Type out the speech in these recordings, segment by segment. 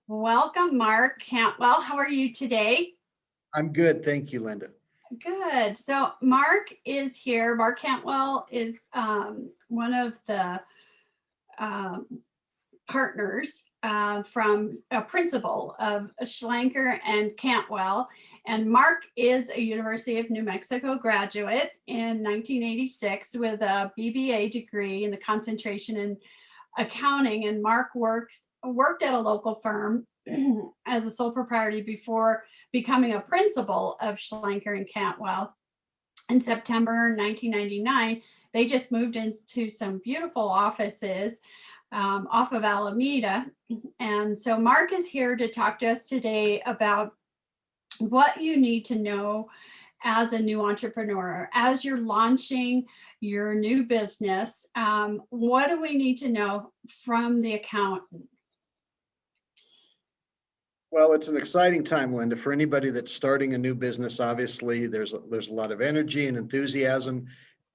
Welcome, Mark Cantwell. How are you today? I'm good. Thank you, Linda. Good. So, Mark is here. Mark Cantwell is one of the um, partners from a principal of Schlenker and Cantwell. And Mark is a University of New Mexico graduate in 1986 with a BBA degree in the concentration in accounting. And Mark worked at a local firm as a sole proprietor before becoming a principal of Schlenker and Cantwell. In September 1999, they just moved into some beautiful offices off of Alameda. And so Mark is here to talk to us today about what you need to know as a new entrepreneur, as you're launching your new business. What do we need to know from the accountant? Well, it's an exciting time, Linda. For anybody that's starting a new business, obviously there's a lot of energy and enthusiasm,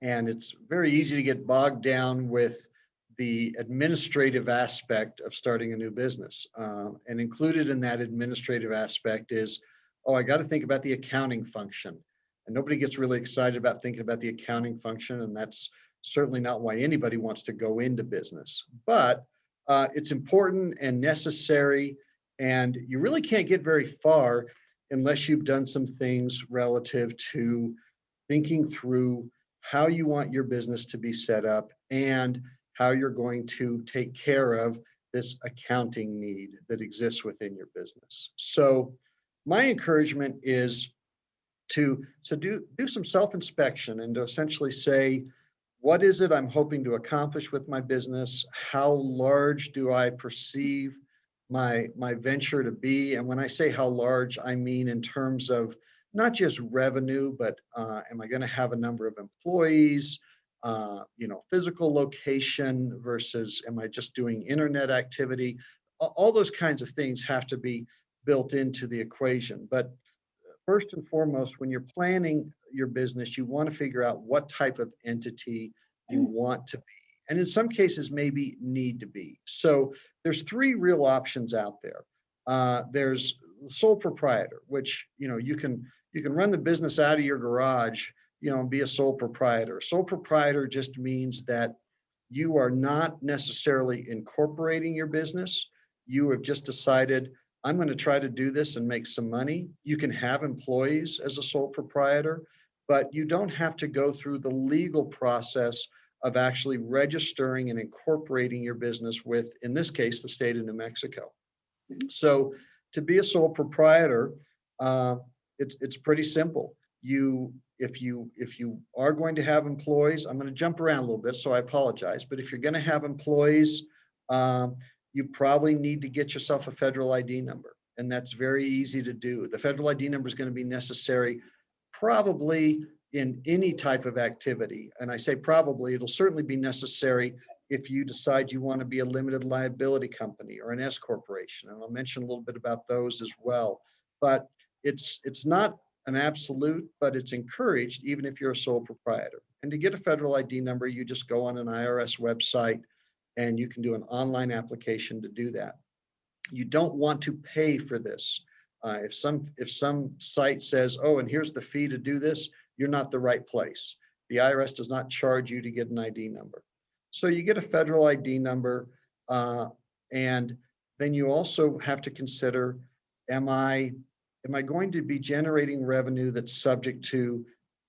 and it's very easy to get bogged down with the administrative aspect of starting a new business. And included in that administrative aspect is, oh, I got to think about the accounting function. And nobody gets really excited about thinking about the accounting function, and that's certainly not why anybody wants to go into business. But it's important and necessary, and you really can't get very far unless you've done some things relative to thinking through how you want your business to be set up and how you're going to take care of this accounting need that exists within your business. So my encouragement is to do some self-inspection and to essentially say, what is it I'm hoping to accomplish with my business? How large do I perceive my venture to be? And when I say how large, I mean in terms of not just revenue, but am I going to have a number of employees? Physical location versus am I just doing internet activity? All those kinds of things have to be built into the equation. But first and foremost, when you're planning your business, you want to figure out what type of entity you want to be. And in some cases, maybe need to be. So there's three real options out there. There's sole proprietor, which you can run the business out of your garage, and be a sole proprietor. Sole proprietor just means that you are not necessarily incorporating your business. You have just decided, I'm going to try to do this and make some money. You can have employees as a sole proprietor, but you don't have to go through the legal process of actually registering and incorporating your business with, in this case, the state of New Mexico. So to be a sole proprietor, it's pretty simple. If you are going to have employees, I'm going to jump around a little bit, so I apologize. But if you're going to have employees, you probably need to get yourself a federal ID number, and that's very easy to do. The federal ID number is going to be necessary probably in any type of activity. And I say probably, it'll certainly be necessary if you decide you want to be a limited liability company or an S corporation. And I'll mention a little bit about those as well. But it's not an absolute, but it's encouraged even if you're a sole proprietor. And to get a federal ID number, you just go on an IRS website and you can do an online application to do that. You don't want to pay for this. If some site says, oh, and here's the fee to do this, you're not the right place. The IRS does not charge you to get an ID number. So you get a federal ID number, and then you also have to consider, am I going to be generating revenue that's subject to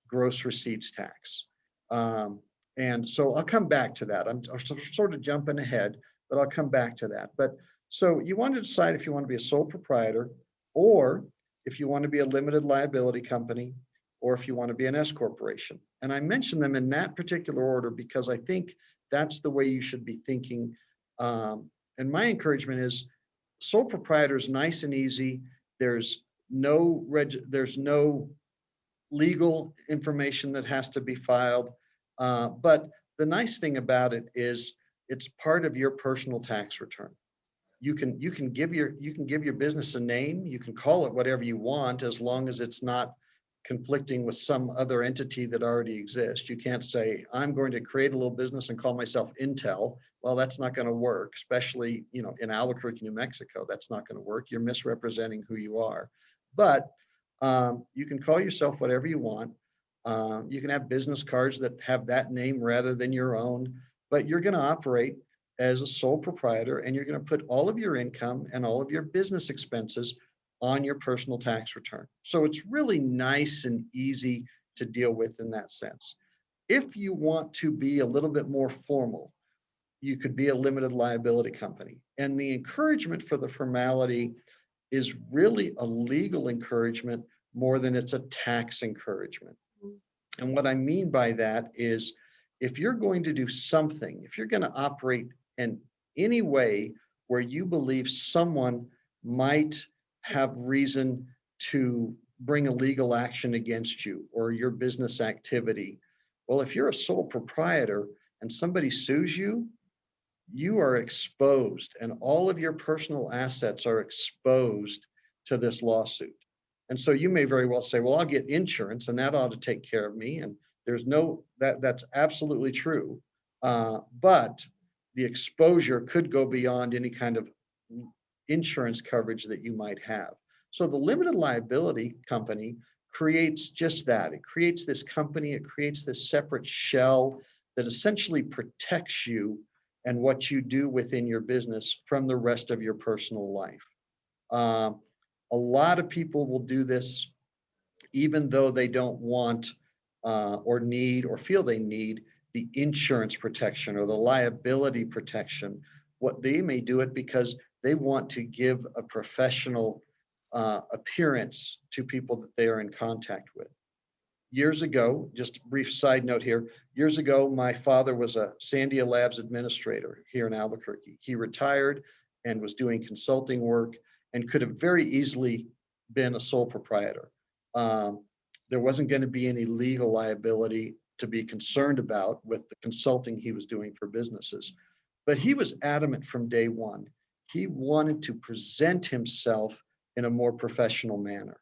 gross receipts tax? And so I'll come back to that. I'm sort of jumping ahead, but I'll come back to that. But so you want to decide if you want to be a sole proprietor, or if you want to be a limited liability company, or if you want to be an S corporation. And I mention them in that particular order because I think that's the way you should be thinking. And my encouragement is sole proprietor is nice and easy. There's no legal information that has to be filed. But the nice thing about it is it's part of your personal tax return. You can give your business a name. You can call it whatever you want, as long as it's not conflicting with some other entity that already exists. You can't say, I'm going to create a little business and call myself Intel, Well, that's not going to work, especially, in Albuquerque, New Mexico. That's not going to work. You're misrepresenting who you are. But you can call yourself whatever you want. You can have business cards that have that name rather than your own, but you're going to operate as a sole proprietor, and you're going to put all of your income and all of your business expenses on your personal tax return. So it's really nice and easy to deal with in that sense. If you want to be a little bit more formal, you could be a limited liability company. And the encouragement for the formality is really a legal encouragement more than it's a tax encouragement. And what I mean by that is, if you're going to do something, if you're going to operate in any way where you believe someone might have reason to bring a legal action against you or your business activity, well, if you're a sole proprietor and somebody sues you, you are exposed, and all of your personal assets are exposed to this lawsuit. And so you may very well say, well, I'll get insurance and that ought to take care of me. And that's absolutely true. But the exposure could go beyond any kind of insurance coverage that you might have. So the limited liability company creates just that. It creates this company, it creates this separate shell that essentially protects you and what you do within your business from the rest of your personal life. A lot of people will do this even though they don't want or need or feel they need the insurance protection or the liability protection. What they may do it because they want to give a professional appearance to people that they are in contact with. Years ago, just a brief side note here, years ago, my father was a Sandia Labs administrator here in Albuquerque. He retired and was doing consulting work and could have very easily been a sole proprietor. There wasn't going to be any legal liability to be concerned about with the consulting he was doing for businesses. But he was adamant from day one. He wanted to present himself in a more professional manner.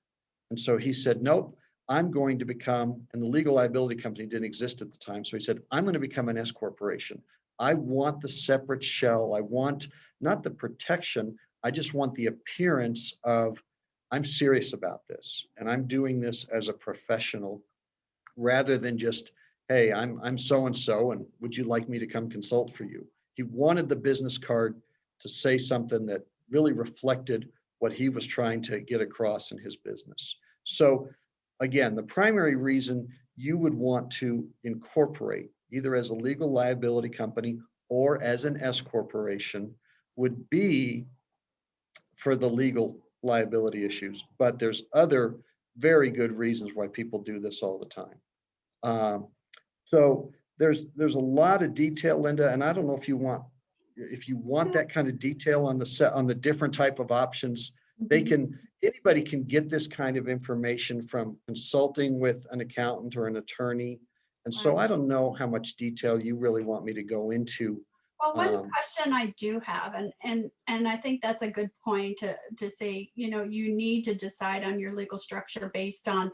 And so he said, nope, I'm going to become, and the legal liability company didn't exist at the time. So he said, I'm going to become an S corporation. I want the separate shell. I want not the protection. I just want the appearance of, I'm serious about this and I'm doing this as a professional rather than just, hey, I'm so-and-so and would you like me to come consult for you? He wanted the business card to say something that really reflected what he was trying to get across in his business. So again, the primary reason you would want to incorporate either as a legal liability company or as an S corporation would be for the legal liability issues. But there's other very good reasons why people do this all the time. So there's a lot of detail, Linda, and I don't know if you want that kind of detail on the different type of options. Anybody can get this kind of information from consulting with an accountant or an attorney. And so I don't know how much detail you really want me to go into. Well, one question I do have, and I think that's a good point to say, you need to decide on your legal structure based on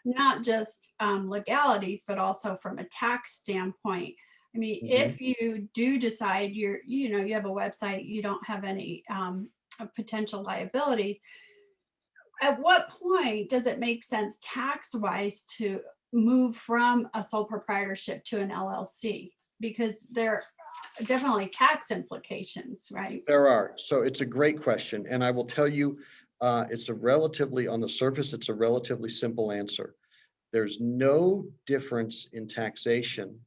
not just legalities, but also from a tax standpoint. I mean, if you do decide you have a website, you don't have any potential liabilities, at what point does it make sense tax-wise to move from a sole proprietorship to an LLC? Because there are definitely tax implications, right? There are. So it's a great question. And I will tell you, on the surface, it's a relatively simple answer. There's no difference in taxation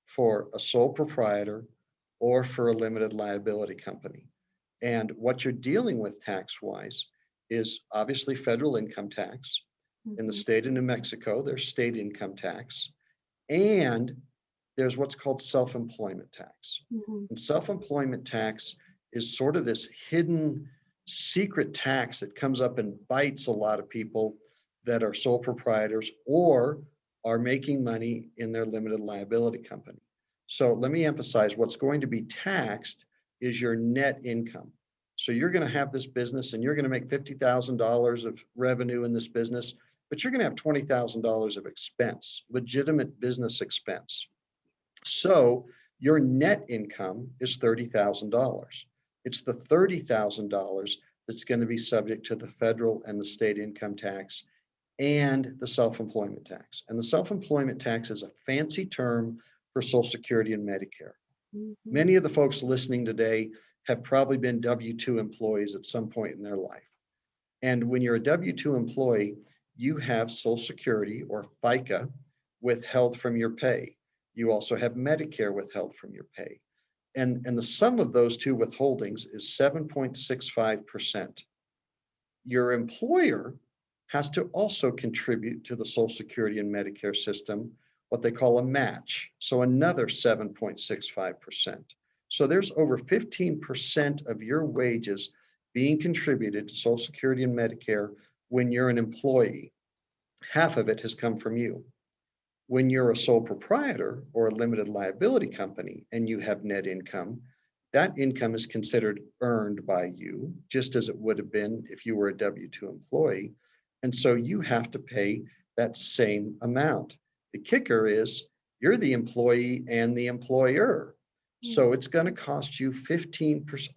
for a sole proprietor or for a limited liability company. And what you're dealing with tax-wise is obviously federal income tax. In the state of New Mexico, there's state income tax, and there's what's called self-employment tax. And self-employment tax is sort of this hidden secret tax that comes up and bites a lot of people that are sole proprietors or are making money in their limited liability company. So let me emphasize, what's going to be taxed is your net income. So you're going to have this business and you're going to make $50,000 of revenue in this business, but you're going to have $20,000 of expense, legitimate business expense. So Your net income is $30,000. It's the $30,000 that's going to be subject to the federal and the state income tax and the self-employment tax. And the self-employment tax is a fancy term for Social Security and Medicare. Many of the folks listening today have probably been W-2 employees at some point in their life. And when you're a W-2 employee, you have Social Security or FICA withheld from your pay. You also have Medicare withheld from your pay. And the sum of those two withholdings is 7.65%. Your employer has to also contribute to the Social Security and Medicare system, what they call a match. So another 7.65%. So there's over 15% of your wages being contributed to Social Security and Medicare when you're an employee. Half of it has come from you. When you're a sole proprietor or a limited liability company and you have net income, that income is considered earned by you, just as it would have been if you were a W-2 employee. And so you have to pay that same amount. The kicker is you're the employee and the employer. So it's going to cost you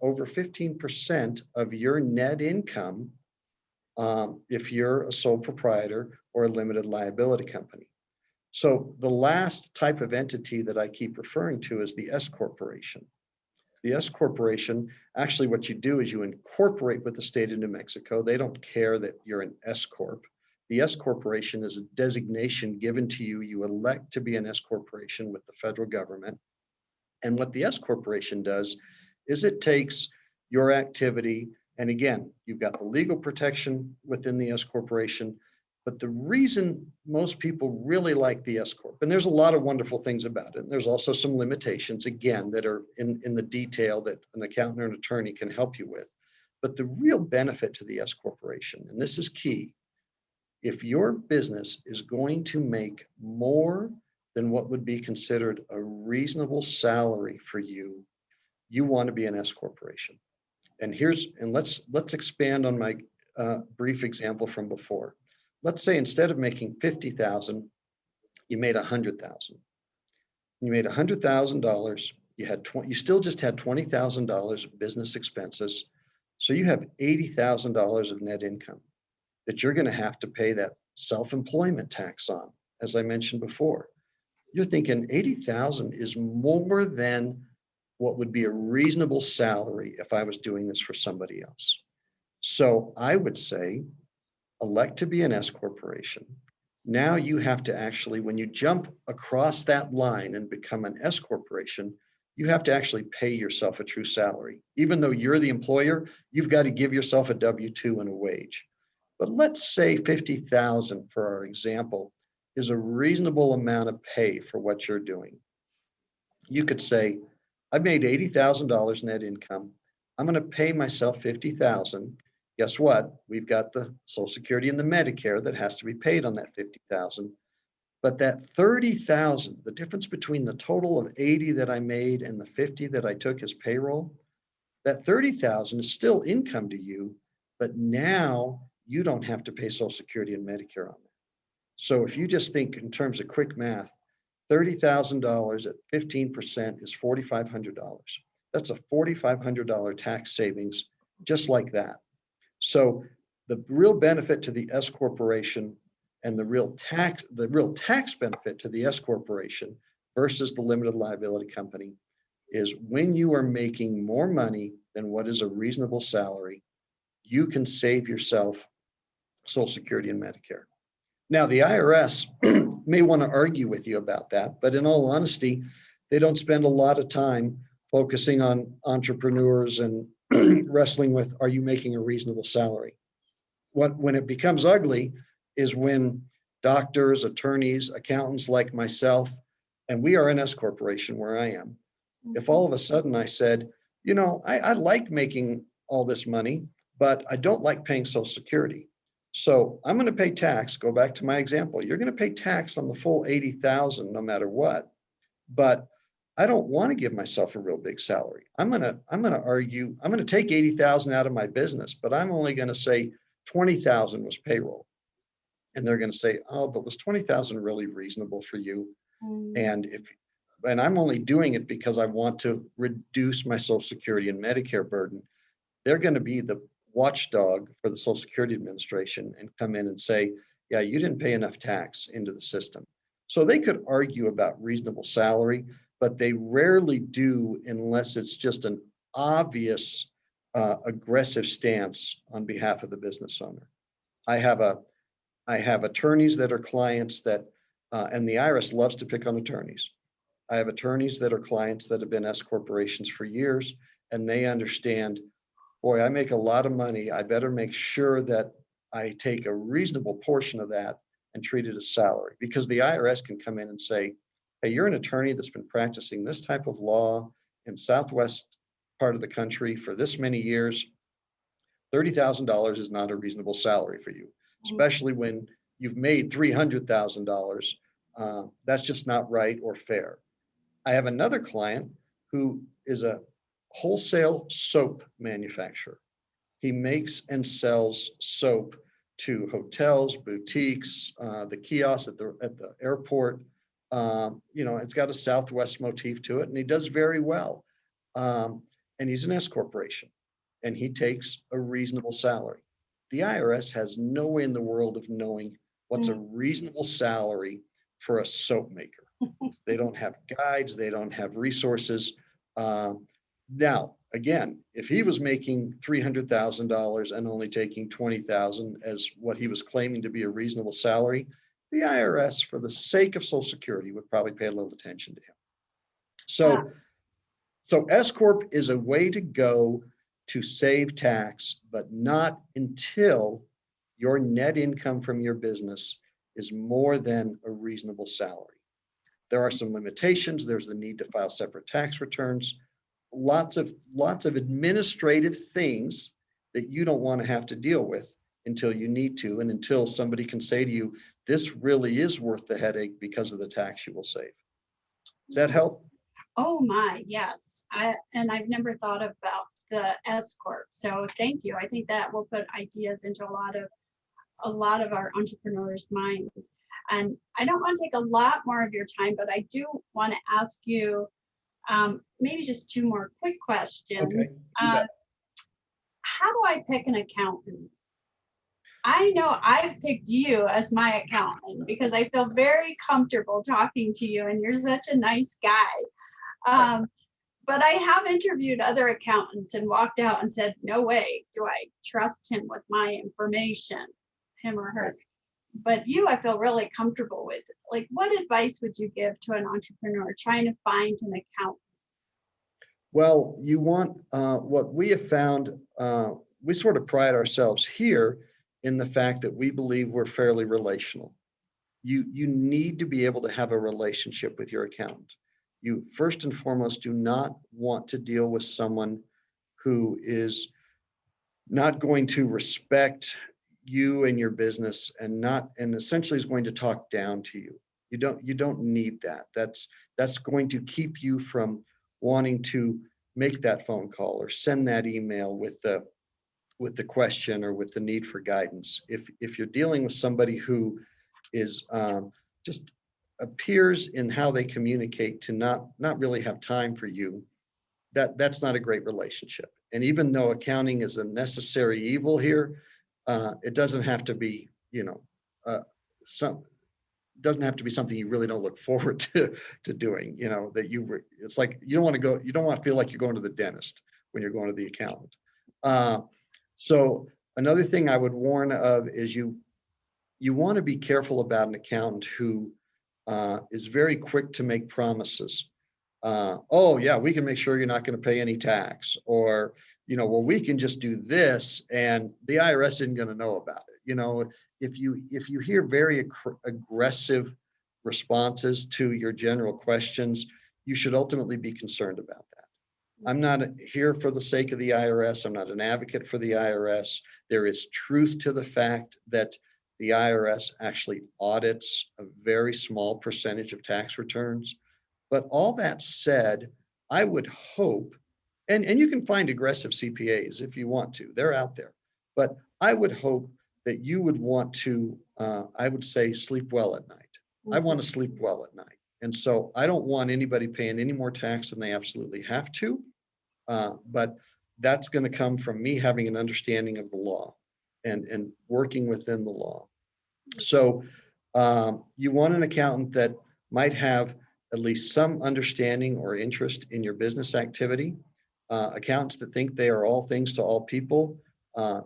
over 15% of your net income if you're a sole proprietor or a limited liability company. So the last type of entity that I keep referring to is the S corporation. The S corporation, actually what you do is you incorporate with the state of New Mexico. They don't care that you're an S corp. The S corporation is a designation given to you. You elect to be an S corporation with the federal government. And what the S corporation does is it takes your activity, and again, you've got the legal protection within the S corporation. But the reason most people really like the S corp, and there's a lot of wonderful things about it, and there's also some limitations, again, that are in the detail that an accountant or an attorney can help you with. But the real benefit to the S corporation, and this is key, if your business is going to make more than what would be considered a reasonable salary for you, you want to be an S corporation. And let's expand on my brief example from before. Let's say instead of making 50,000, you made 100,000. You made $100,000. You still just had $20,000 of business expenses. So you have $80,000 of net income that you're going to have to pay that self-employment tax on, as I mentioned before. You're thinking 80,000 is more than what would be a reasonable salary if I was doing this for somebody else. So I would say, elect to be an S corporation. Now you have to actually, when you jump across that line and become an S corporation, you have to actually pay yourself a true salary. Even though you're the employer, you've got to give yourself a W-2 and a wage. But let's say 50,000 for our example is a reasonable amount of pay for what you're doing. You could say, I've made $80,000 net income. I'm going to pay myself 50,000. Guess what? We've got the Social Security and the Medicare that has to be paid on that 50,000. But that 30,000, the difference between the total of 80 that I made and the 50 that I took as payroll, that 30,000 is still income to you, but now you don't have to pay Social Security and Medicare on that. So if you just think in terms of quick math, $30,000 at 15% is $4,500. That's a $4,500 tax savings just like that. So the real benefit to the S corporation and the real tax benefit to the S corporation versus the limited liability company is when you are making more money than what is a reasonable salary, you can save yourself Social Security and Medicare. Now, the IRS may want to argue with you about that, but in all honesty, they don't spend a lot of time focusing on entrepreneurs and wrestling with, are you making a reasonable salary? When it becomes ugly is when doctors, attorneys, accountants like myself, and we are an S corporation where I am. If all of a sudden I said, I like making all this money, but I don't like paying Social Security. So I'm going to pay tax. Go back to my example. You're going to pay tax on the full 80,000 no matter what. But I don't want to give myself a real big salary. I'm going to argue, I'm going to take 80,000 out of my business, but I'm only going to say 20,000 was payroll. And they're going to say, oh, but was 20,000 really reasonable for you? And and I'm only doing it because I want to reduce my Social Security and Medicare burden, they're going to be the watchdog for the Social Security Administration and come in and say, yeah, you didn't pay enough tax into the system. So they could argue about reasonable salary, but they rarely do unless it's just an obvious aggressive stance on behalf of the business owner. I have attorneys that are clients that, and the IRS loves to pick on attorneys. I have attorneys that are clients that have been S corporations for years, and they understand, boy, I make a lot of money. I better make sure that I take a reasonable portion of that and treat it as salary, because the IRS can come in and say, hey, you're an attorney that's been practicing this type of law in Southwest part of the country for this many years. $30,000 is not a reasonable salary for you, especially when you've made $300,000. That's just not right or fair. I have another client who is a wholesale soap manufacturer. He makes and sells soap to hotels, boutiques, the kiosks at the airport. It's got a Southwest motif to it, and he does very well. And he's an S corporation, and he takes a reasonable salary. The IRS has no way in the world of knowing what's a reasonable salary for a soap maker. They don't have guides, they don't have resources. Now, again, if he was making $300,000 and only taking $20,000 as what he was claiming to be a reasonable salary, the IRS, for the sake of Social Security, would probably pay a little attention to him. So S Corp is a way to go to save tax, but not until your net income from your business is more than a reasonable salary. There are some limitations. There's the need to file separate tax returns, lots of administrative things that you don't want to have to deal with until you need to, and until somebody can say to you, this really is worth the headache because of the tax you will save. Does that help? Oh my, yes. And I've never thought about the S Corp. So thank you. I think that will put ideas into a lot of our entrepreneurs' minds. And I don't want to take a lot more of your time, but I do want to ask you maybe just two more quick questions. Okay. How do I pick an accountant? I know I've picked you as my accountant because I feel very comfortable talking to you, and you're such a nice guy. But I have interviewed other accountants and walked out and said, no way do I trust him with my information, him or her. But you, I feel really comfortable with. Like, what advice would you give to an entrepreneur trying to find an accountant? Well, you want what we have found, we sort of pride ourselves here in the fact that we believe we're fairly relational. You need to be able to have a relationship with your accountant. You first and foremost do not want to deal with someone who is not going to respect you and your business, and essentially is going to talk down to you. You don't need that. That's going to keep you from wanting to make that phone call or send that email with the question or with the need for guidance. If you're dealing with somebody who is just appears in how they communicate to not really have time for you, that's not a great relationship. And even though accounting is a necessary evil here, it doesn't have to be, doesn't have to be something you really don't look forward to doing. It's like you don't want to feel like you're going to the dentist when you're going to the accountant. So another thing I would warn of is you want to be careful about an accountant who is very quick to make promises. Oh yeah, we can make sure you're not going to pay any tax, or well, we can just do this and the IRS isn't going to know about it. If you hear very aggressive responses to your general questions, you should ultimately be concerned about that. I'm not here for the sake of the IRS. I'm not an advocate for the IRS. There is truth to the fact that the IRS actually audits a very small percentage of tax returns. But all that said, I would hope, and you can find aggressive CPAs if you want to, they're out there. But I would hope that you would want to, I would say, sleep well at night. I want to sleep well at night. And so I don't want anybody paying any more tax than they absolutely have to. But that's going to come from me having an understanding of the law and working within the law. So you want an accountant that might have at least some understanding or interest in your business activity. Accountants that think they are all things to all people,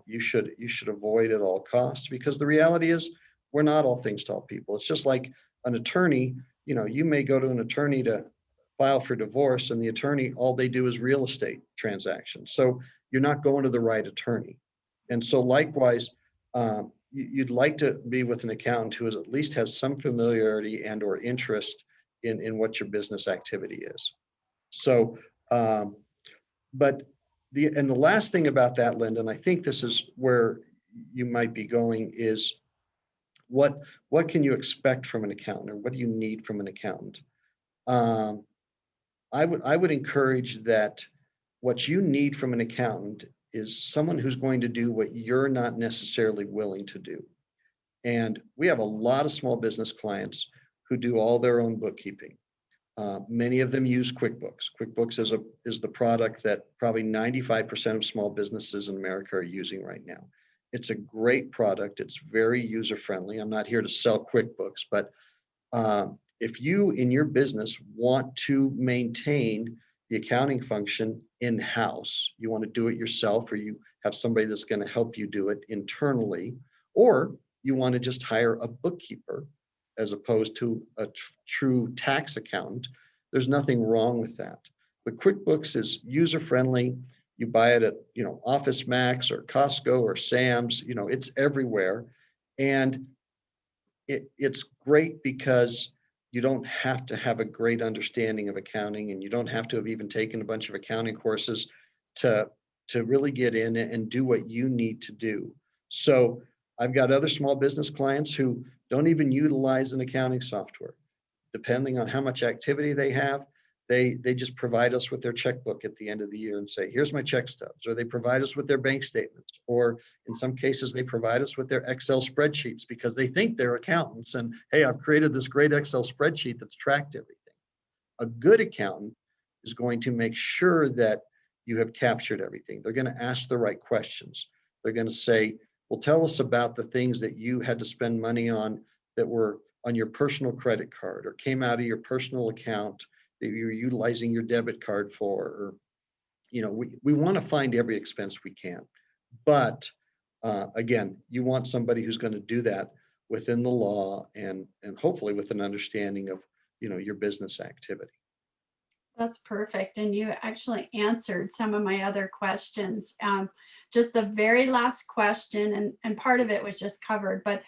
you should avoid at all costs, because the reality is we're not all things to all people. It's just like an attorney. You may go to an attorney to file for divorce, and the attorney, all they do is real estate transactions. So you're not going to the right attorney. And so likewise, you'd like to be with an accountant who at least has some familiarity and or interest in what your business activity is. So, but the last thing about that, Linda, and I think this is where you might be going, is what can you expect from an accountant, or what do you need from an accountant? I would encourage that what you need from an accountant is someone who's going to do what you're not necessarily willing to do. And we have a lot of small business clients who do all their own bookkeeping. Many of them use QuickBooks. QuickBooks is the product that probably 95% of small businesses in America are using right now. It's a great product. It's very user-friendly. I'm not here to sell QuickBooks, but if you in your business want to maintain the accounting function in-house, you want to do it yourself, or you have somebody that's going to help you do it internally, or you want to just hire a bookkeeper as opposed to a true tax accountant, there's nothing wrong with that. But QuickBooks is user-friendly. You buy it at, Office Max or Costco or Sam's, it's everywhere. And it's great because you don't have to have a great understanding of accounting, and you don't have to have even taken a bunch of accounting courses to really get in and do what you need to do. So I've got other small business clients who don't even utilize an accounting software. Depending on how much activity they have, they just provide us with their checkbook at the end of the year and say, here's my check stubs, or they provide us with their bank statements, or in some cases they provide us with their Excel spreadsheets because they think they're accountants and, hey, I've created this great Excel spreadsheet that's tracked everything. A good accountant is going to make sure that you have captured everything. They're going to ask the right questions. They're going to say, well, tell us about the things that you had to spend money on that were on your personal credit card or came out of your personal account that you're utilizing your debit card for. Or, we want to find every expense we can. But again, you want somebody who's going to do that within the law and hopefully with an understanding of, your business activity. That's perfect. And you actually answered some of my other questions. Just the very last question, and part of it was just covered, but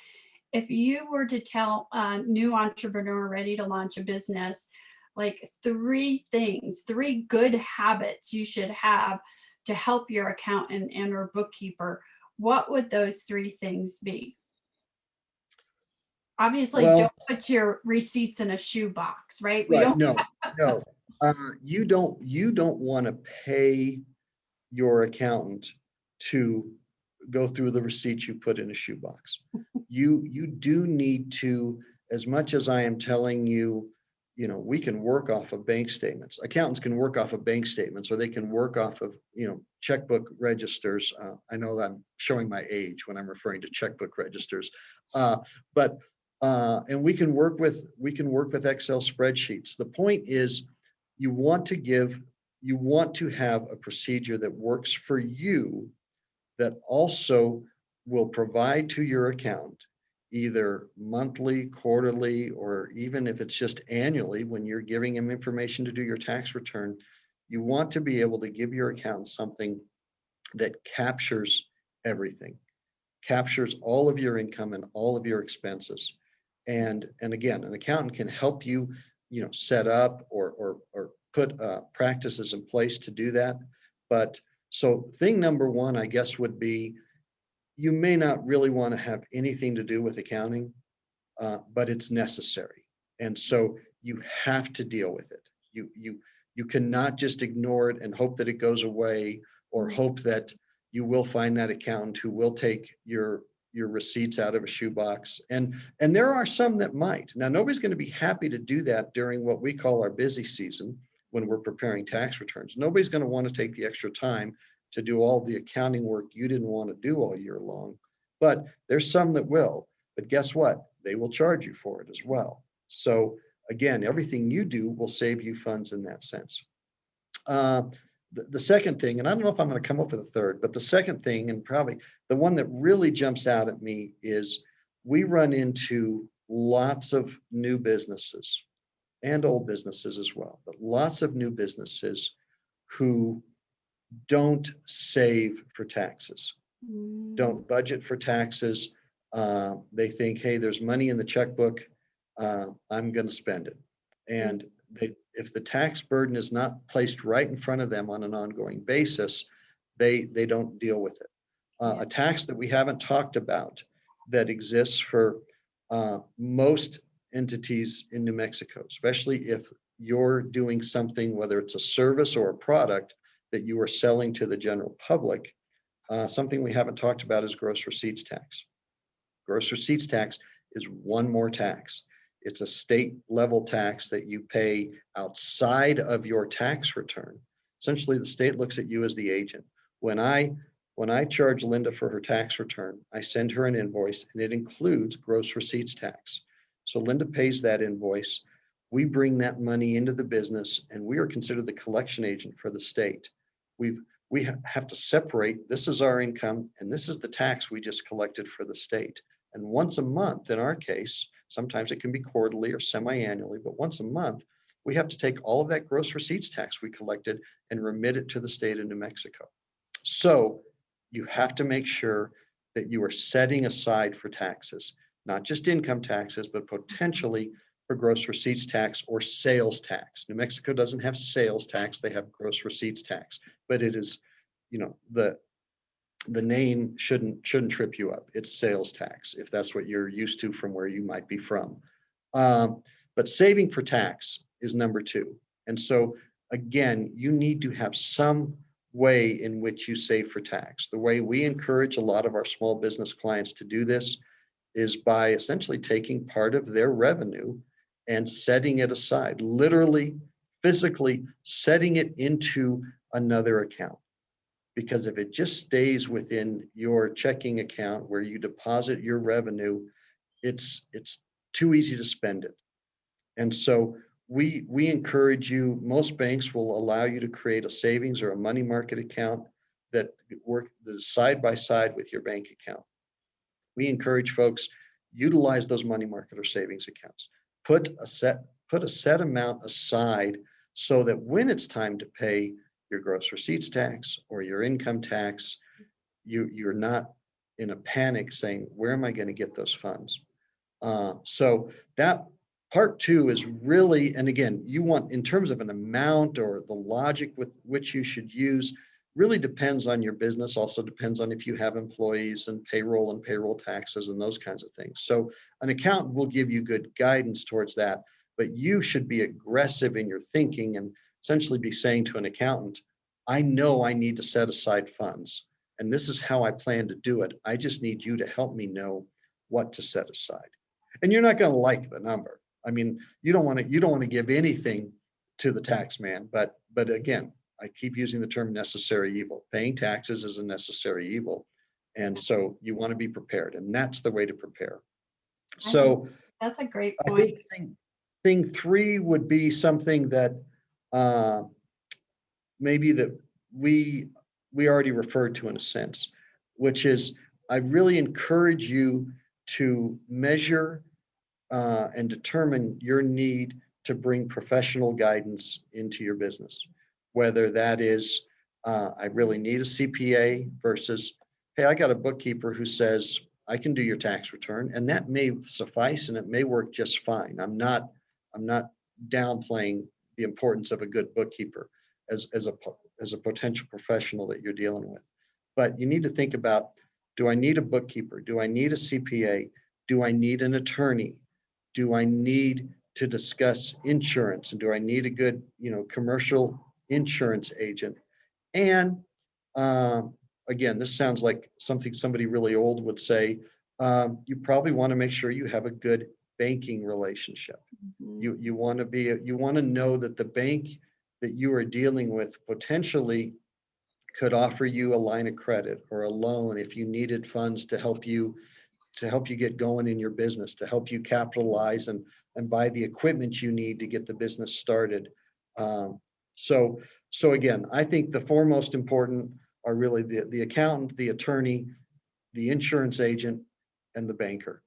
if you were to tell a new entrepreneur ready to launch a business, like three good habits you should have to help your accountant and or bookkeeper, what would those three things be? Obviously, Well, don't put your receipts in a shoebox, right? We right. don't. No. You don't want to pay your accountant to go through the receipts you put in a shoebox. You do need to, as much as I am telling you, we can work off of bank statements. Accountants can work off of bank statements, or they can work off of, checkbook registers. I know that I'm showing my age when I'm referring to checkbook registers, but and we can work with Excel spreadsheets. The point is, you want to have a procedure that works for you, that also will provide to your account either monthly, quarterly, or even if it's just annually when you're giving them information to do your tax return. You want to be able to give your accountant something that captures everything, captures all of your income and all of your expenses. And again, an accountant can help you, set up or put practices in place to do that. But so thing number one, I guess, would be, you may not really want to have anything to do with accounting, but it's necessary. And so you have to deal with it. You cannot just ignore it and hope that it goes away, or hope that you will find that accountant who will take your your receipts out of a shoebox. And there are some that might. Now, nobody's going to be happy to do that during what we call our busy season when we're preparing tax returns. Nobody's going to want to take the extra time to do all the accounting work you didn't want to do all year long. But there's some that will. But guess what? They will charge you for it as well. So again, everything you do will save you funds in that sense. The second thing, and I don't know if I'm going to come up with a third, but the second thing, and probably the one that really jumps out at me, is we run into lots of new businesses and old businesses as well, but lots of new businesses who don't save for taxes, don't budget for taxes. They think, hey, there's money in the checkbook. I'm going to spend it. And if the tax burden is not placed right in front of them on an ongoing basis, they don't deal with it. A tax that we haven't talked about that exists for most entities in New Mexico, especially if you're doing something, whether it's a service or a product that you are selling to the general public, something we haven't talked about is gross receipts tax. Gross receipts tax is one more tax. It's a state level tax that you pay outside of your tax return. Essentially, the state looks at you as the agent. When I charge Linda for her tax return, I send her an invoice and it includes gross receipts tax. So Linda pays that invoice. We bring that money into the business and we are considered the collection agent for the state. We have to separate, this is our income and this is the tax we just collected for the state. And once a month, in our case, sometimes it can be quarterly or semi-annually, but once a month, we have to take all of that gross receipts tax we collected and remit it to the state of New Mexico. So you have to make sure that you are setting aside for taxes, not just income taxes, but potentially for gross receipts tax or sales tax. New Mexico doesn't have sales tax, they have gross receipts tax, but it is, the name shouldn't trip you up. It's sales tax, if that's what you're used to from where you might be from. But saving for tax is number two. And so again, you need to have some way in which you save for tax. The way we encourage a lot of our small business clients to do this is by essentially taking part of their revenue and setting it aside, literally, physically setting it into another account. Because if it just stays within your checking account where you deposit your revenue, it's too easy to spend it. And so we encourage you, most banks will allow you to create a savings or a money market account that work side by side with your bank account. We encourage folks, utilize those money market or savings accounts. Put a set amount aside so that when it's time to pay your gross receipts tax or your income tax, you're not in a panic saying, where am I going to get those funds? So that part two is really, and again, you want, in terms of an amount or the logic with which you should use, really depends on your business, also depends on if you have employees and payroll taxes and those kinds of things. So an accountant will give you good guidance towards that, but you should be aggressive in your thinking and essentially be saying to an accountant, I know I need to set aside funds, and this is how I plan to do it. I just need you to help me know what to set aside. And you're not going to like the number. I mean, you don't want to give anything to the tax man, but again, I keep using the term necessary evil. Paying taxes is a necessary evil. And so you want to be prepared, and that's the way to prepare. So that's a great I point. think thing three would be something that maybe that we already referred to in a sense, which is I really encourage you to measure and determine your need to bring professional guidance into your business. Whether that is, I really need a CPA versus, hey, I got a bookkeeper who says I can do your tax return, and that may suffice and it may work just fine. I'm not downplaying the importance of a good bookkeeper as a potential professional that you're dealing with. But you need to think about, do I need a bookkeeper? Do I need a CPA? Do I need an attorney? Do I need to discuss insurance? And do I need a good, commercial insurance agent? And again, this sounds like something somebody really old would say, you probably want to make sure you have a good banking relationship. Mhm. You want to you want to know that the bank that you are dealing with potentially could offer you a line of credit or a loan if you needed funds to help you get going in your business, to help you capitalize and buy the equipment you need to get the business started. Um, so so again, I think the four most important are really the accountant, the attorney, the insurance agent, and the banker.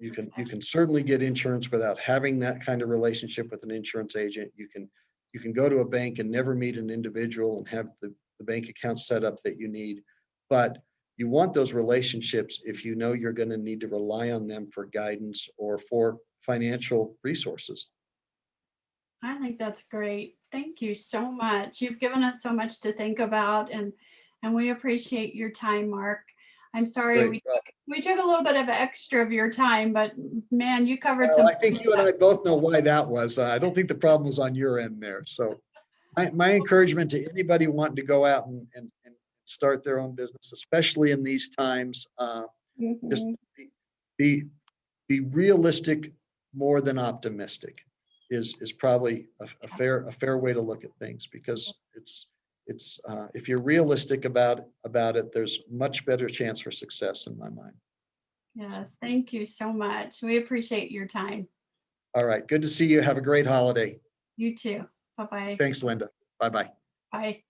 You can certainly get insurance without having that kind of relationship with an insurance agent. You can go to a bank and never meet an individual and have the bank account set up that you need. But you want those relationships if you know you're going to need to rely on them for guidance or for financial resources. I think that's great. Thank you so much. You've given us so much to think about, and we appreciate your time, Mark. I'm sorry Great. Well, we took a little bit of extra of your time, but man, you covered well, some I think good you and stuff. I both know why that was. I don't think the problem was on your end there. So my encouragement to anybody wanting to go out and start their own business, especially in these times, just Mhm. be, be realistic more than optimistic is probably a fair way to look at things, because it's if you're realistic about it, there's much better chance for success in my mind. So, Yes, thank you so much. We appreciate your time. all right, good to see you. Have a great holiday. You too. Bye-bye. Thanks, Linda. Bye bye. Bye.